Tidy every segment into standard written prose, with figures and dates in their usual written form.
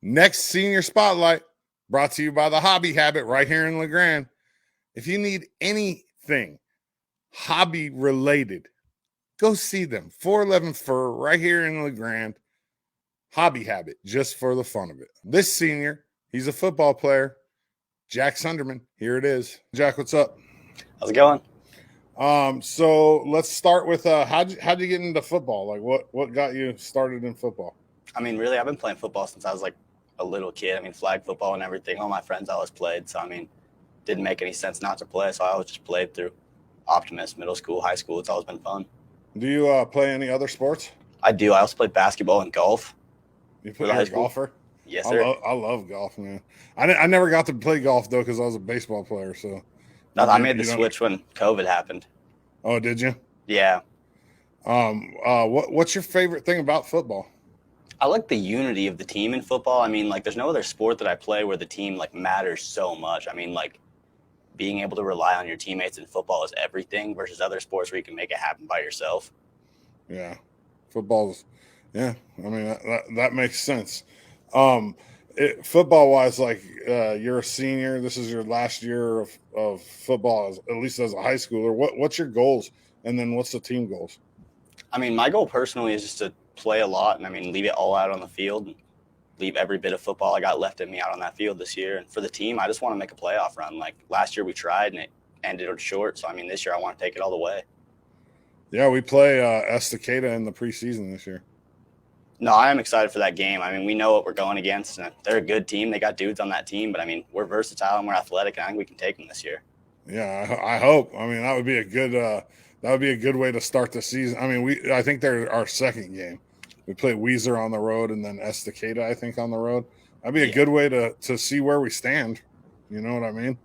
Next Senior Spotlight brought to you by the Hobby Habit right here in LeGrand. If you need anything hobby related, go see them. 411 Fur right here in LeGrand. Hobby Habit, just for the fun of it. This senior, he's a football player. Jack Sunderman, here it is. Jack, what's up? How's it going? So let's start with how'd you get into football? Like what got you started in football? I mean, really, I've been playing football since I was like a little kid. I mean, flag football and everything. All my friends always played. So, I mean, didn't make any sense not to play. So I always just played through Optimist, middle school, high school. It's always been fun. Do you play any other sports? I do. I also play basketball and golf. You play a golfer? Yes, sir. I love golf, man. I never got to play golf, though, because I was a baseball player. So I made the switch when COVID happened. Oh, did you? Yeah. What's your favorite thing about football? I like the unity of the team in football. I mean, like, there's no other sport that I play where the team, like, matters so much. I mean, like, being able to rely on your teammates in football is everything versus other sports where you can make it happen by yourself. Yeah. Yeah. I mean, that makes sense. Football-wise, like, you're a senior. This is your last year of football, at least as a high schooler. What's your goals, and then what's the team goals? I mean, my goal personally is just to play a lot and, I mean, leave it all out on the field and leave every bit of football I got left in me out on that field this year. And for the team, I just want to make a playoff run. Like, last year we tried and it ended short. So, I mean, this year I want to take it all the way. Yeah, we play Estacada in the preseason this year. No, I am excited for that game. I mean, we know what we're going against, and they're a good team. They got dudes on that team, but I mean, we're versatile and we're athletic, and I think we can take them this year. Yeah, I hope. I mean, that would be a good way to start the season. I mean, I think they're our second game. We play Weezer on the road and then Estacada, I think, on the road. That'd be a good way to see where we stand. You know what I mean?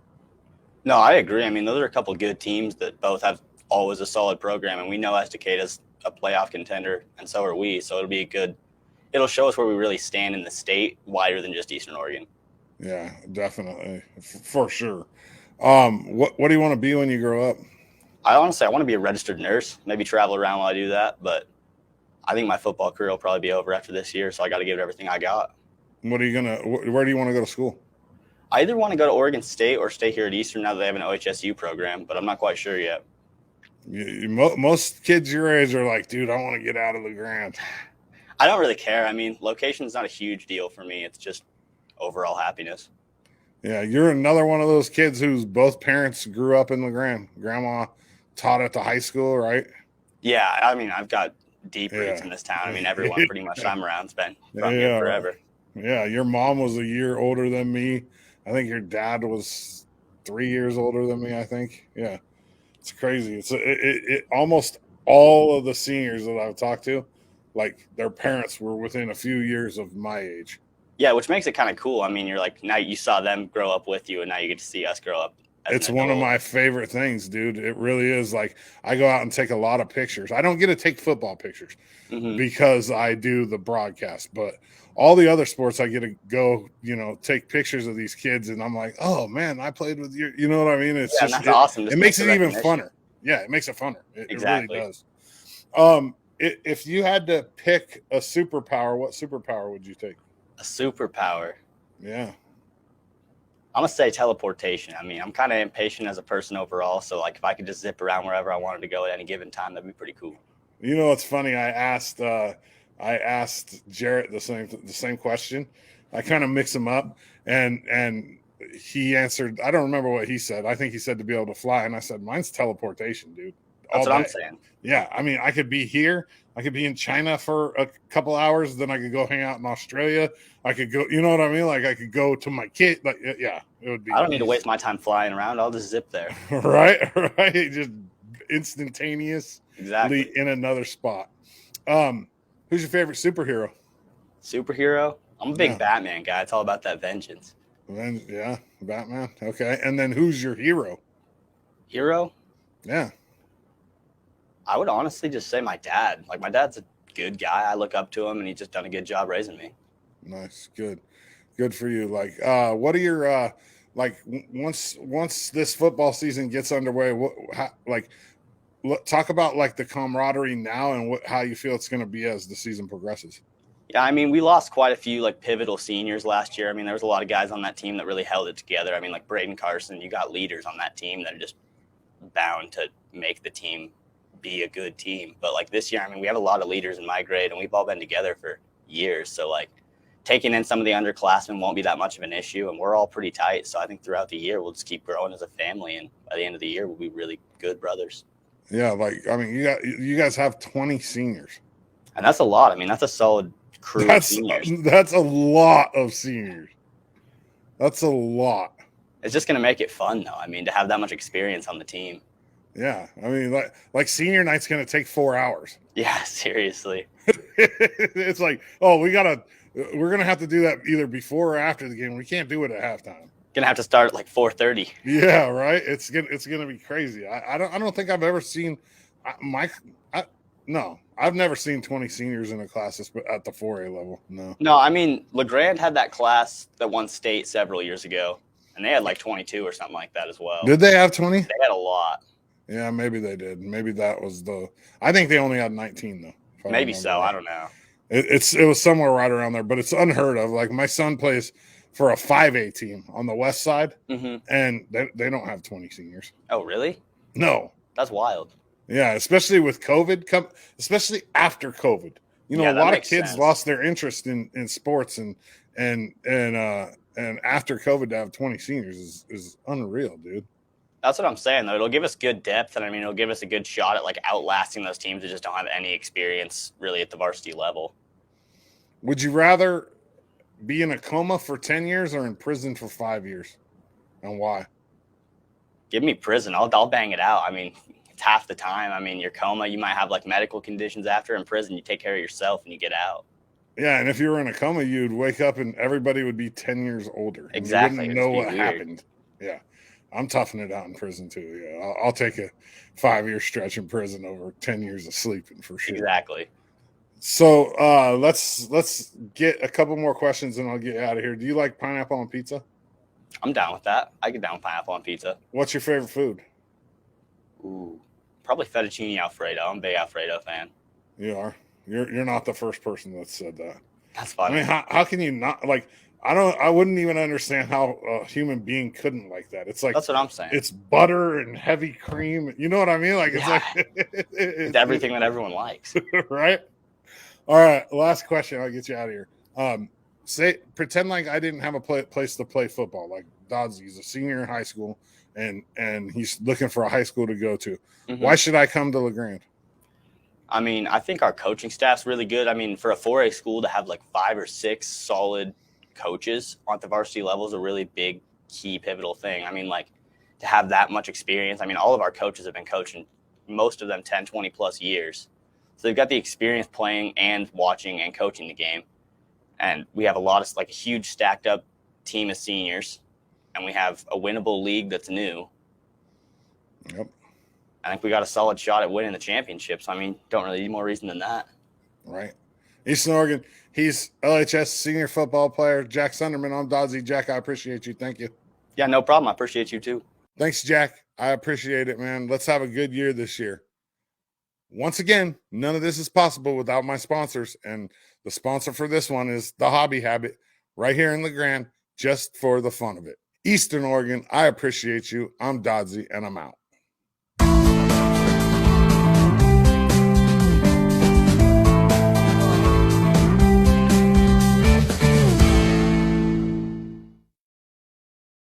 No, I agree. I mean, those are a couple of good teams that both have always a solid program, and we know Estacada's a playoff contender, and so are we. So it'll show us where we really stand in the state, wider than just Eastern Oregon. Yeah, definitely, for sure. What do you want to be when you grow up? I want to be a registered nurse. Maybe travel around while I do that, but I think my football career will probably be over after this year, so I got to give it everything I got. Where do you want to go to school? I either want to go to Oregon State or stay here at Eastern now that they have an OHSU program, but I'm not quite sure yet. Most kids your age are like, dude, I want to get out of the Grande. I don't really care. I mean, location's not a huge deal for me. It's just overall happiness. Yeah, you're another one of those kids whose both parents grew up in LeGrand. Grandma taught at the high school, right? Yeah, I mean, I've got deep roots in this town. I mean, everyone pretty much I'm around's been from here forever. Yeah, your mom was a year older than me. I think your dad was 3 years older than me, I think. Yeah, it's crazy. It almost all of the seniors that I've talked to, like, their parents were within a few years of my age. Yeah, which makes it kind of cool. I mean, you're like, now you saw them grow up with you, and now you get to see us grow up. It's one of my favorite things, dude. It really is. Like, I go out and take a lot of pictures. I don't get to take football pictures because I do the broadcast, but all the other sports I get to go, take pictures of these kids, and I'm like, oh man, I played with you. You know what I mean? It's that's awesome. It makes it even funner. Yeah, it makes it funner. It really does. If you had to pick a superpower, what superpower would you take? A superpower. Yeah. I'm going to say teleportation. I mean, I'm kind of impatient as a person overall. So, like, if I could just zip around wherever I wanted to go at any given time, that'd be pretty cool. You know, it's funny. I asked Jarrett the same question. I kind of mix them up, and he answered. I don't remember what he said. I think he said to be able to fly, and I said mine's teleportation, dude. That's what I'm saying. Yeah, I mean, I could be here. I could be in China for a couple hours. Then I could go hang out in Australia. I could go, you know what I mean? Like, I could go to my kid. Like, yeah, it would be. I don't need to waste my time flying around. I'll just zip there. Right. Just instantaneously in another spot. Who's your favorite superhero? Superhero? I'm a big Batman guy. It's all about that vengeance. Yeah, Batman. Okay. And then who's your hero? Hero? Yeah. I would honestly just say my dad. Like, my dad's a good guy. I look up to him, and he's just done a good job raising me. Nice. Good for you. Like, what are your once this football season gets underway, talk about like the camaraderie now and how you feel it's going to be as the season progresses. Yeah, I mean, we lost quite a few like pivotal seniors last year. I mean, there was a lot of guys on that team that really held it together. I mean, like Braden Carson, you got leaders on that team that are just bound to make the team be a good team. But like this year, I mean, we have a lot of leaders in my grade, and we've all been together for years. So like taking in some of the underclassmen won't be that much of an issue, and we're all pretty tight. So I think throughout the year, we'll just keep growing as a family, and by the end of the year, we'll be really good brothers. Yeah, like I mean, you guys have 20 seniors. And that's a lot. I mean, that's a solid crew of seniors. That's a lot of seniors. That's a lot. It's just going to make it fun, though. I mean, to have that much experience on the team. Yeah, I mean, like senior night's going to take 4 hours. Yeah, seriously. It's like, oh, we're going to have to do that either before or after the game. We can't do it at halftime. Gonna have to start at like 4:30. Yeah, right. It's gonna be crazy. I don't think I've ever seen no, I've never seen 20 seniors in a class at the 4A level. No, I mean LeGrand had that class that won state several years ago, and they had like 22 or something like that as well. Did they have 20? They had a lot. Yeah, maybe they did. Maybe that was I think they only had 19 though. Maybe so. I don't know. It was somewhere right around there, but it's unheard of. Like my son plays for a 5A team on the west side, and they don't have 20 seniors. Oh, really? No. That's wild. Yeah, especially with COVID, especially after COVID. You know, a lot of kids lost their interest in sports, and after COVID to have 20 seniors is unreal, dude. That's what I'm saying, though. It'll give us good depth, and I mean, it'll give us a good shot at like outlasting those teams that just don't have any experience really at the varsity level. Would you rather be in a coma for 10 years or in prison for 5 years? And why? Give me prison. I'll bang it out. I mean, it's half the time. I mean, your coma, you might have like medical conditions after. In prison, you take care of yourself and you get out. Yeah, and if you were in a coma, you'd wake up and everybody would be 10 years older. Exactly. You wouldn't know what happened. Yeah. I'm toughing it out in prison too. Yeah. I'll take a 5-year stretch in prison over 10 years of sleeping for sure. Exactly. So let's get a couple more questions and I'll get out of here. Do you like pineapple on pizza? I'm down with that. I get down with pineapple on pizza. What's your favorite food? Ooh, probably fettuccine Alfredo. I'm a big Alfredo fan. You are. You're not the first person that said that. That's funny. I mean, how can you not like? I wouldn't even understand how a human being couldn't like that. It's like that's what I'm saying. It's butter and heavy cream. You know what I mean? Like it's like it's everything that everyone likes, right? All right, last question. I'll get you out of here. Pretend like I didn't have a place to play football. Like Dodsey's a senior in high school, and he's looking for a high school to go to. Why should I come to LeGrand? I mean, I think our coaching staff's really good. I mean, for a 4A school to have like 5 or 6 solid coaches on the varsity level is a really big, key, pivotal thing. I mean, like to have that much experience. I mean, all of our coaches have been coaching, most of them 10, 20 plus years. So they've got the experience playing and watching and coaching the game. And we have a huge stacked up team of seniors, and we have a winnable league that's new. Yep. I think we got a solid shot at winning the championship. So, I mean, don't really need more reason than that. Right. Eastern Oregon, he's LHS senior football player, Jack Sunderman. I'm Dodsey. Jack, I appreciate you. Thank you. Yeah, no problem. I appreciate you too. Thanks, Jack. I appreciate it, man. Let's have a good year this year. Once again, none of this is possible without my sponsors. And the sponsor for this one is The Hobby Habit right here in LeGrand, just for the fun of it. Eastern Oregon, I appreciate you. I'm Dodsey, and I'm out.